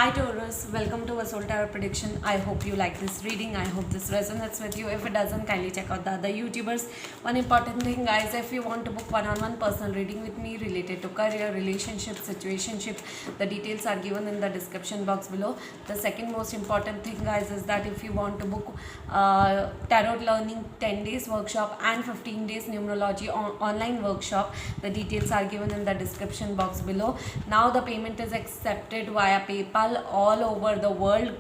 Hi Taurus, welcome to a Soul Tarot prediction. I hope you like this reading. I hope this resonates with you. If it doesn't, kindly check out the other YouTubers. One important thing, guys, if you want to book one-on-one personal reading with me related to career, relationship, situationship, the details are given in the description box below. The second most important thing, guys, is that if you want to book tarot learning 10 days workshop and 15 days numerology online workshop, the details are given in the description box below. Now the payment is accepted via PayPal all over the world,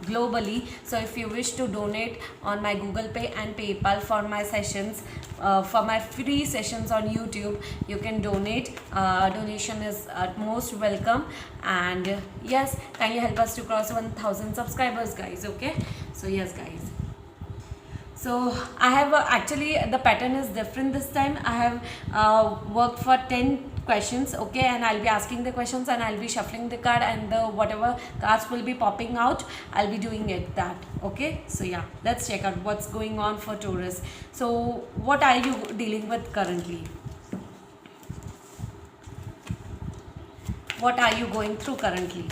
globally. So if you wish to donate on my Google Pay and PayPal for my sessions, for my free sessions on YouTube, you can donate. Donation is at most welcome. And yes, kindly help us to cross 1000 subscribers, guys. Okay, so yes, guys, so I have actually the pattern is different this time. I have worked for 10 questions, okay, and I'll be asking the questions and I'll be shuffling the card, and the whatever cards will be popping out, I'll be doing it that, okay. So yeah, let's check out what's going on for Taurus. So what are you dealing with currently? What are you going through currently?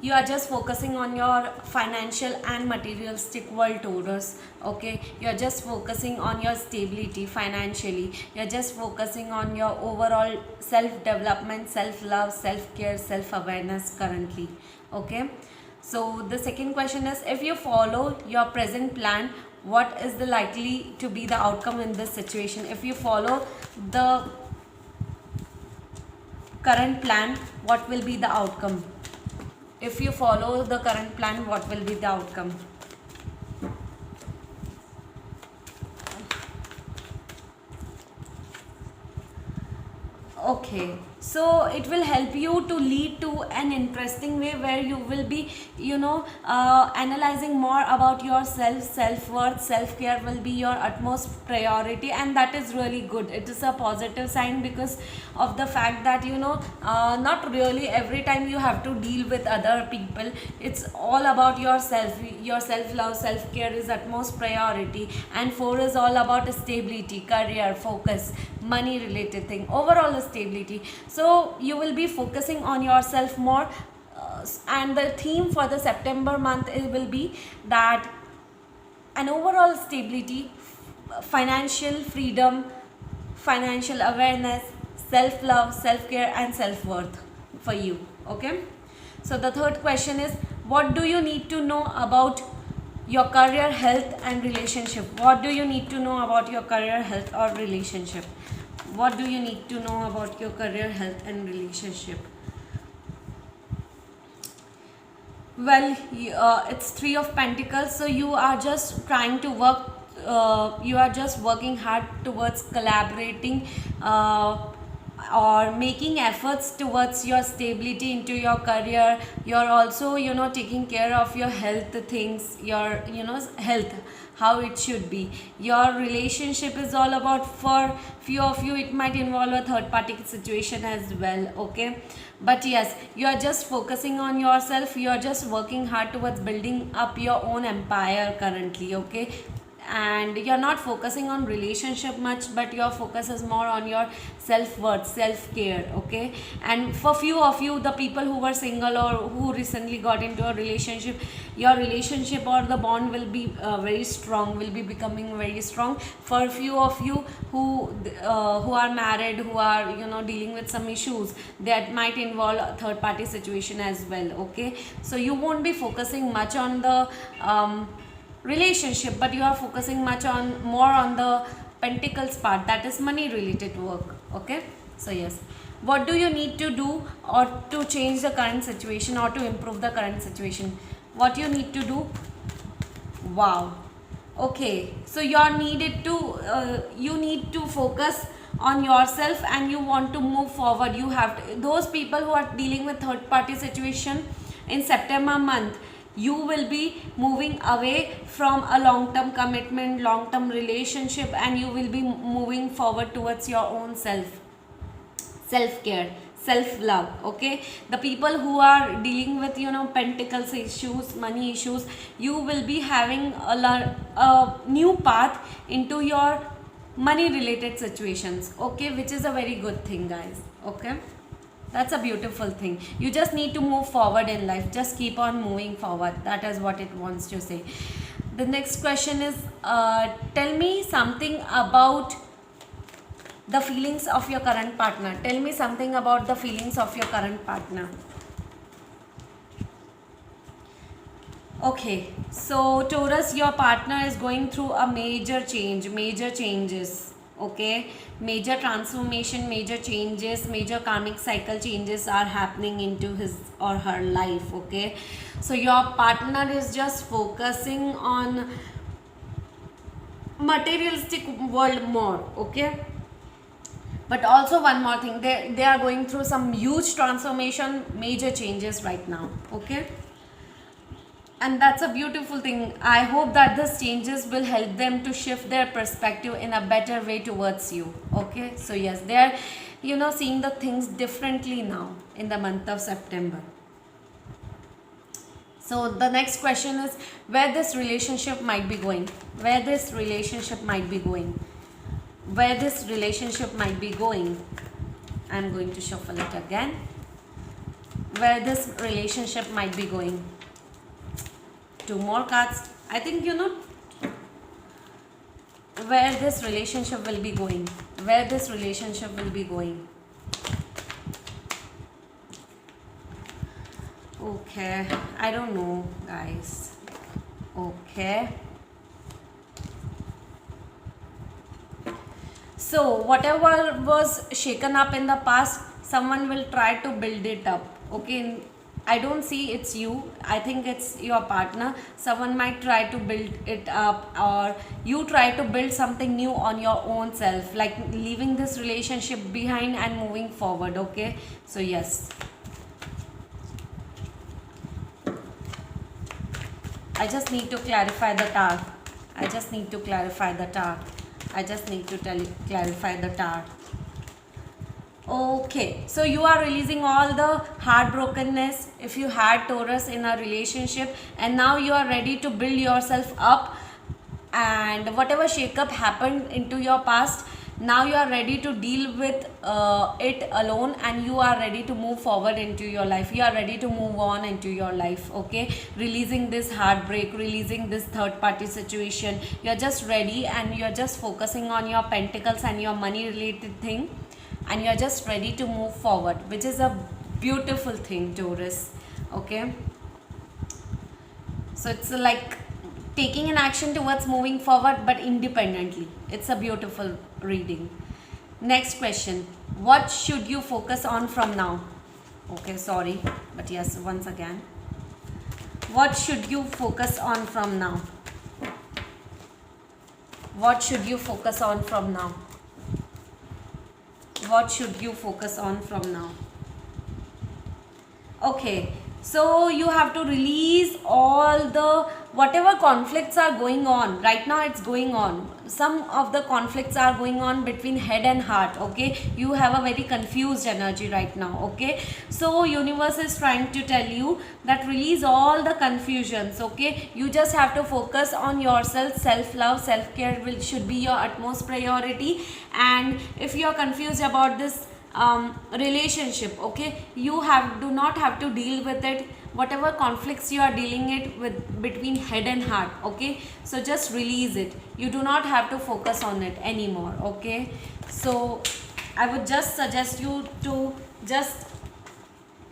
You are just focusing on your financial and materialistic world, Taurus, okay. You are just focusing on your stability financially. You are just focusing on your overall self development, self love, self care, self awareness currently, okay. So the second question is, if you follow your present plan, what is the likely to be the outcome in this situation? If you follow the current plan, what will be the outcome? If you follow the current plan, what will be the outcome? Okay, so it will help you to lead to an interesting way where you will be, analyzing more about yourself. Self-worth, self-care will be your utmost priority, and that is really good. It is a positive sign because of the fact that not really every time you have to deal with other people. It's all about yourself. Your self-love, self-care is utmost priority. And 4 is all about stability, career, focus, money related thing, overall stability. So you will be focusing on yourself more, and the theme for the September month will be that an overall stability, financial freedom, financial awareness, self love, self care, and self worth for you, okay. So the third question is, what do you need to know about your career, health, and relationship? What do you need to know about your career, health, or relationship? What do you need to know about your career, health, and relationship? Well, it's 3 of Pentacles, so you are just trying to work, you are just working hard towards collaborating, or making efforts towards your stability into your career. You're also taking care of your health things, your health, how it should be. Your relationship is all about, for few of you it might involve a third party situation as well, okay. But yes, you are just focusing on yourself. You are just working hard towards building up your own empire currently, okay. And you're not focusing on relationship much, but your focus is more on your self-worth, self-care, okay. And for few of you, the people who were single or who recently got into a relationship, your relationship or the bond will be very strong, will be becoming very strong. For a few of you who are married, who are dealing with some issues that might involve a third party situation as well, okay. So you won't be focusing much on the relationship, but you are focusing more on the Pentacles part, that is money related work, okay. So yes, what do you need to do or to change the current situation or to improve the current situation? What you need to do? Wow, okay, so you need to focus on yourself and you want to move forward. You have to, those people who are dealing with third party situation in September month, you will be moving away from a long-term commitment, long-term relationship, and you will be moving forward towards your own self-care, self-love, okay. The people who are dealing with Pentacles issues, money issues, you will be having a new path into your money related situations, okay, which is a very good thing, guys. Okay, that's a beautiful thing. You just need to move forward in life, just keep on moving forward. That is what it wants to say. The next question is, tell me something about the feelings of your current partner. Tell me something about the feelings of your current partner. Okay, so Taurus, your partner is going through a major change, major changes. Okay, major transformation, major changes, major karmic cycle changes are happening into his or her life. Okay, so your partner is just focusing on materialistic world more. Okay, but also one more thing, they are going through some huge transformation, major changes right now. Okay, and that's a beautiful thing. I hope that these changes will help them to shift their perspective in a better way towards you. Okay, so yes, they are, seeing the things differently now in the month of September. So the next question is, where this relationship might be going, where this relationship might be going, where this relationship might be going. I'm going to shuffle it again. Where this relationship might be going. Two more cards. I think where this relationship will be going. Where this relationship will be going. Okay, I don't know, guys. Okay. So whatever was shaken up in the past, someone will try to build it up. Okay, I don't see it's you. I think it's your partner. Someone might try to build it up, or you try to build something new on your own self, like leaving this relationship behind and moving forward. Okay, so yes. I just need to clarify the Tower. I just need to clarify the Tower. I just need to clarify the Tower. Okay, so you are releasing all the heartbrokenness if you had Taurus in a relationship, and now you are ready to build yourself up, and whatever shakeup happened into your past, now you are ready to deal with it alone, and you are ready to move forward into your life. You are ready to move on into your life. Okay, releasing this heartbreak, releasing this third party situation. You are just ready, and you are just focusing on your pentacles and your money related thing, and you are just ready to move forward, which is a beautiful thing, Taurus. Okay, so it's like taking an action towards moving forward, but independently. It's a beautiful reading. Next question, what should you focus on from now? Okay, sorry, but yes, once again, what should you focus on from now? What should you focus on from now? What should you focus on from now? Okay, so you have to release all the whatever conflicts are going on right now. It's going on, some of the conflicts are going on between head and heart. Okay, you have a very confused energy right now. Okay, so universe is trying to tell you that release all the confusions. Okay, you just have to focus on yourself. Self love, self care should be your utmost priority. And if you are confused about this relationship, okay, you do not have to deal with it, whatever conflicts you are dealing it with between head and heart. Okay, so just release it. You do not have to focus on it anymore. Okay, so I would just suggest you to just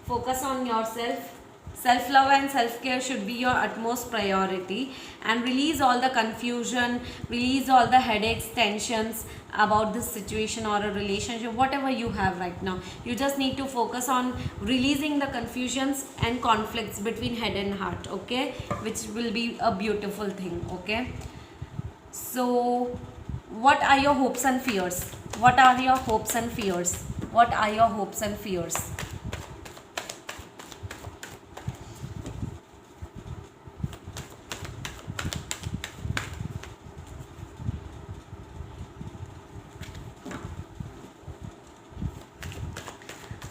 focus on yourself. Self love and self care should be your utmost priority, and release all the confusion, release all the headaches, tensions about this situation or a relationship, whatever you have right now. You just need to focus on releasing the confusions and conflicts between head and heart. Okay, which will be a beautiful thing. Okay, so what are your hopes and fears? What are your hopes and fears? What are your hopes and fears?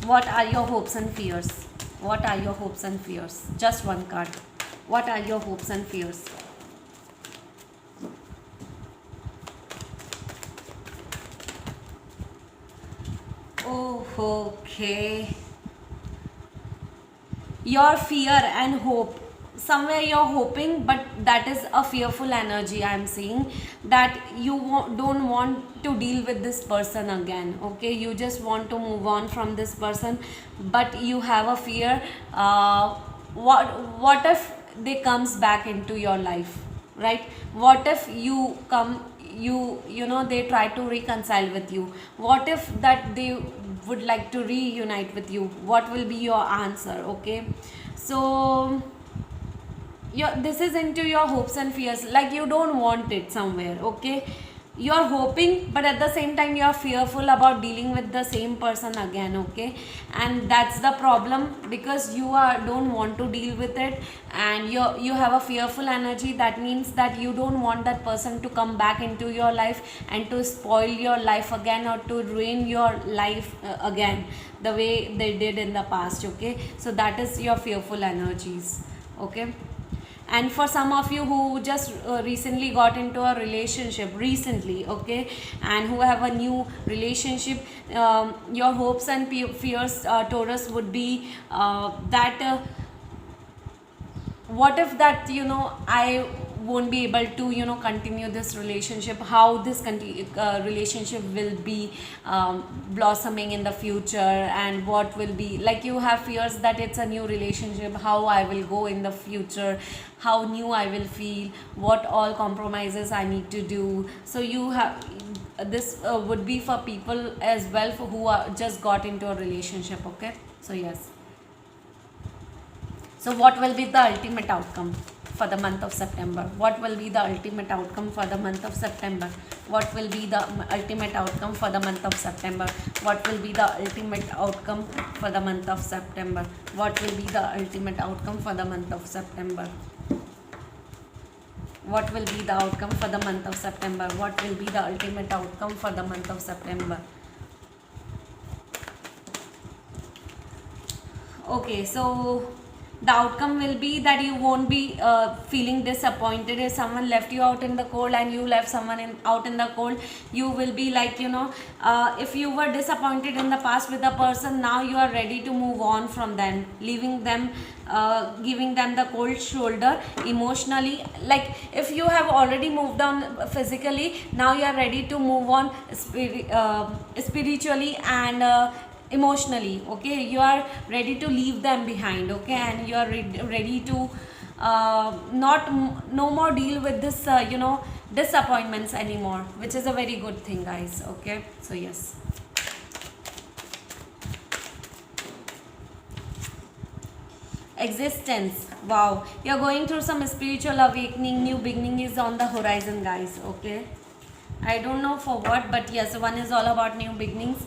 What are your hopes and fears? What are your hopes and fears? Just one card. What are your hopes and fears? Oh, okay. Your fear and hope, somewhere you're hoping, but that is a fearful energy. I'm seeing that you don't want to deal with this person again. Okay, you just want to move on from this person, but you have a fear. What if they comes back into your life, right? What if you come, you know, they try to reconcile with you? What if that they would like to reunite with you? What will be your answer? Okay, so this is into your hopes and fears, like you don't want it somewhere. Okay, you're hoping, but at the same time you're fearful about dealing with the same person again. Okay, and that's the problem, because you are don't want to deal with it, and you have a fearful energy. That means that you don't want that person to come back into your life and to spoil your life again, or to ruin your life again, the way they did in the past. Okay, so that is your fearful energies. Okay, and for some of you who just recently got into a relationship recently, okay, and who have a new relationship, your hopes and fears, Taurus, would be that what if that, you know, I won't be able to, you know, continue this relationship? How this relationship will be blossoming in the future, and what will be like, you have fears that it's a new relationship, how I will go in the future, how new I will feel, what all compromises I need to do. So you have this would be for people as well, for who are just got into a relationship. Okay, so yes. So what will be the ultimate outcome for the month of September? What will be the ultimate outcome for the month of September? What will be the ultimate outcome for the month of September? What will be the ultimate outcome for the month of September? What will be the ultimate outcome for the month of September? What will be the outcome for the month of September? What will be the ultimate outcome for the month of September? Okay, so the outcome will be that you won't be feeling disappointed if someone left you out in the cold, and you left someone out in the cold. You will be like, you know, if you were disappointed in the past with a person, now you are ready to move on from them, leaving them, giving them the cold shoulder emotionally. Like if you have already moved on physically, now you are ready to move on spiritually and emotionally. Okay, you are ready to leave them behind. Okay, and you are ready to not no more deal with this you know, disappointments anymore, which is a very good thing, guys. Okay, so yes. Existence, wow, you're going through some spiritual awakening. New beginning is on the horizon, guys. Okay, I don't know for what, but yes, one is all about new beginnings,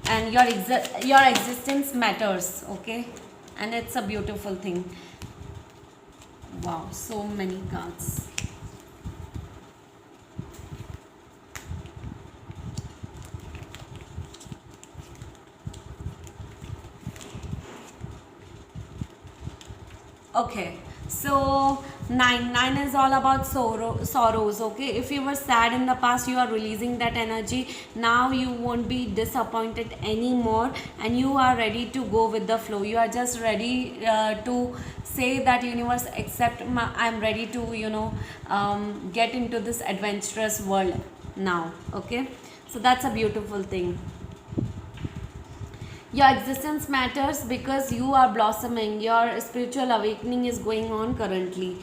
and your existence matters. Okay, and it's a beautiful thing. Wow, so many cards. Okay, so nine is all about sorrows. Okay, if you were sad in the past, you are releasing that energy. Now you won't be disappointed anymore, and you are ready to go with the flow. You are just ready to say that universe, accept I'm ready to, you know, get into this adventurous world now. Okay, so that's a beautiful thing. Your existence matters because you are blossoming. Your spiritual awakening is going on currently.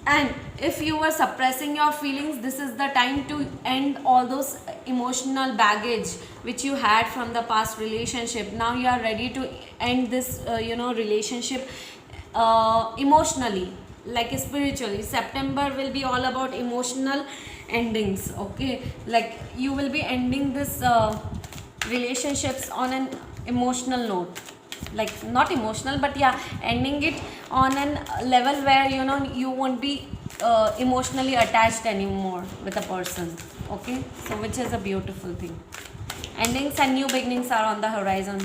And if you were suppressing your feelings, this is the time to end all those emotional baggage which you had from the past relationship. Now you are ready to end this you know, relationship emotionally, like spiritually. September will be all about emotional endings. Okay, like you will be ending this relationships on an emotional note, like not emotional, but yeah, ending it on an level where, you know, you won't be emotionally attached anymore with a person. Okay, so which is a beautiful thing. Endings and new beginnings are on the horizon.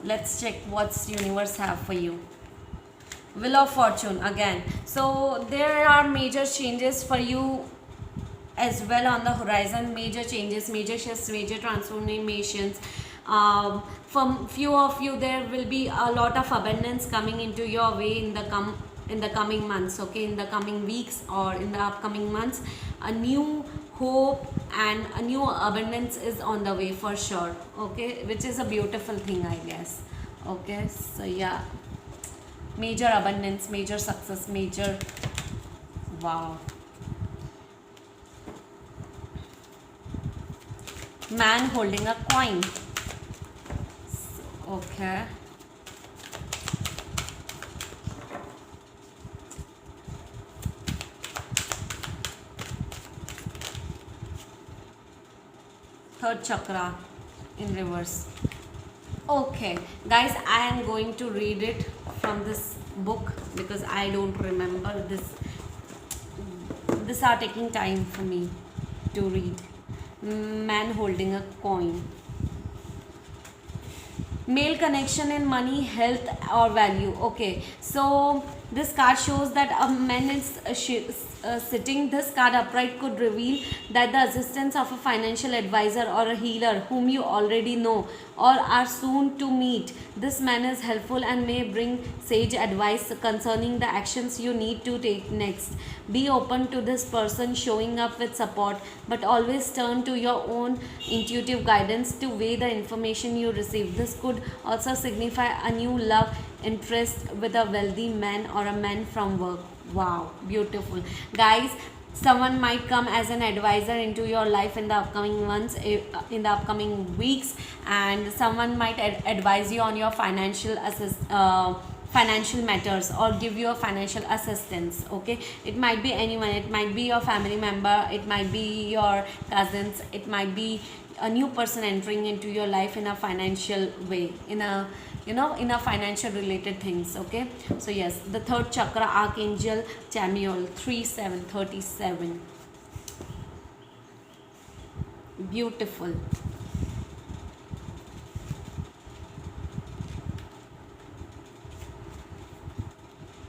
Let's check what's universe have for you. Wheel of Fortune again. So there are major changes for you as well on the horizon. Major changes, major shifts, major transformations. From few of you, there will be a lot of abundance coming into your way in the coming months, okay, in the coming weeks or in the upcoming months. A new hope and a new abundance is on the way for sure, okay, which is a beautiful thing, I guess. Okay, so yeah, major abundance, major success, major, wow. Man holding a coin. Okay. Third chakra in reverse. Okay, guys, I am going to read it from this book because I don't remember this. These are taking time for me to read. Man holding a coin. Male connection in money, health, or value. Okay, so this card shows that a man is sitting. This card upright could reveal that the assistance of a financial advisor or a healer whom you already know or are soon to meet. This man is helpful and may bring sage advice concerning the actions you need to take next. Be open to this person showing up with support, but always turn to your own intuitive guidance to weigh the information you receive. This could also signify a new love interest with a wealthy man or a man from work. Wow, beautiful. Guys, someone might come as an advisor into your life in the upcoming months, in the upcoming weeks, and someone might advise you on your financial matters or give you a financial assistance. Okay, it might be anyone, it might be your family member, it might be your cousins, it might be a new person entering into your life in a financial way, in a, you know, in a financial related things. Okay, so yes, the third chakra, Archangel Chamuel, 3737. Beautiful.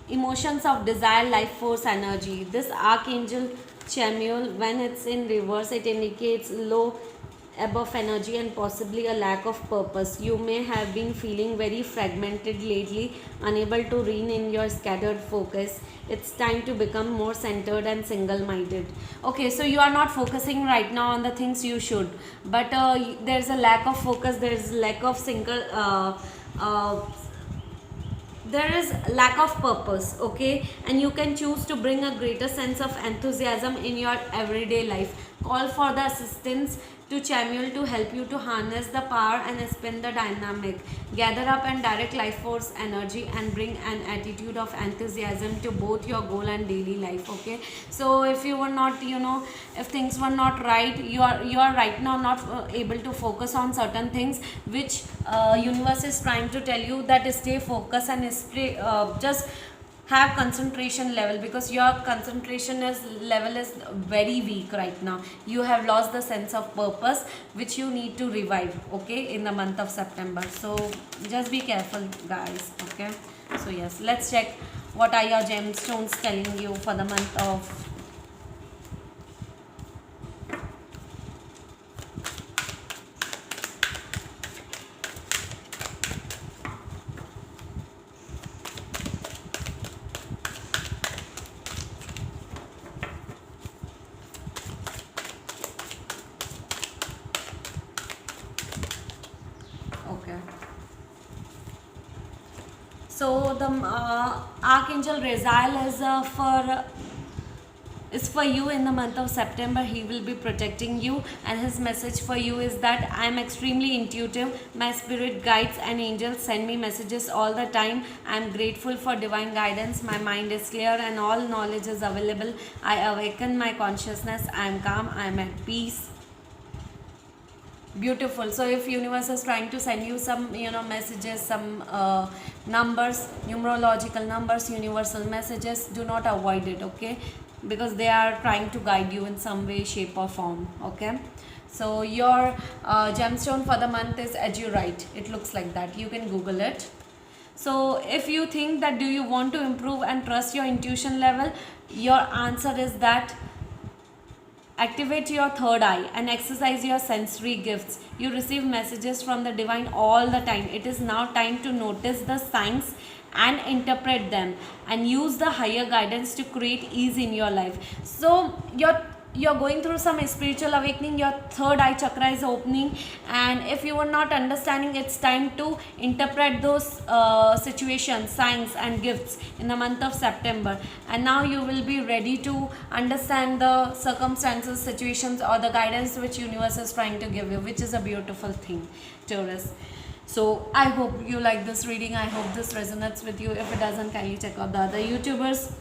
Emotions of desire, life force, energy. This Archangel Chamuel, when it's in reverse, it indicates low ebb of energy and possibly a lack of purpose. You may have been feeling very fragmented lately, unable to rein in your scattered focus. It's time to become more centered and single-minded. Okay, so you are not focusing right now on the things you should, but there's a lack of focus, there's lack of there is lack of purpose, okay, and you can choose to bring a greater sense of enthusiasm in your everyday life. Call for the assistance to Chamuel to help you to harness the power and spin the dynamic. Gather up and direct life force energy and bring an attitude of enthusiasm to both your goal and daily life. Okay, so if you were not, you know, if things were not right, you are right now not able to focus on certain things, which universe is trying to tell you that stay focused and stay just have concentration level, because your concentration level is very weak right now. You have lost the sense of purpose, which you need to revive, okay, in the month of September. So just be careful, guys. Okay, so yes, let's check what are your gemstones telling you for the month of okay. So the Archangel Raziel is for you in the month of September. He will be protecting you, and his message for you is that I am extremely intuitive. My spirit guides and angels send me messages all the time. I am grateful for divine guidance. My mind is clear and all knowledge is available. I awaken my consciousness. I am calm. I am at peace. Beautiful. So if universe is trying to send you some, you know, messages, some numbers, numerological numbers, universal messages, do not avoid it, okay, because they are trying to guide you in some way, shape or form. Okay, so your gemstone for the month is Azurite. It looks like that. You can Google it. So if you think that do you want to improve and trust your intuition level, your answer is that Activate your third eye and exercise your sensory gifts. You receive messages from the divine all the time. It is now time to notice the signs and interpret them and use the higher guidance to create ease in your life. So you're going through some spiritual awakening, your third eye chakra is opening, and if you are not understanding, it's time to interpret those situations, signs and gifts in the month of September. And now you will be ready to understand the circumstances, situations, or the guidance which universe is trying to give you, which is a beautiful thing, Taurus. So I hope you like this reading. I hope this resonates with you. If it doesn't, kindly check out the other YouTubers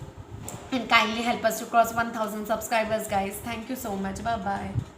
and kindly help us to cross 1000 subscribers, guys. Thank you so much. Bye bye.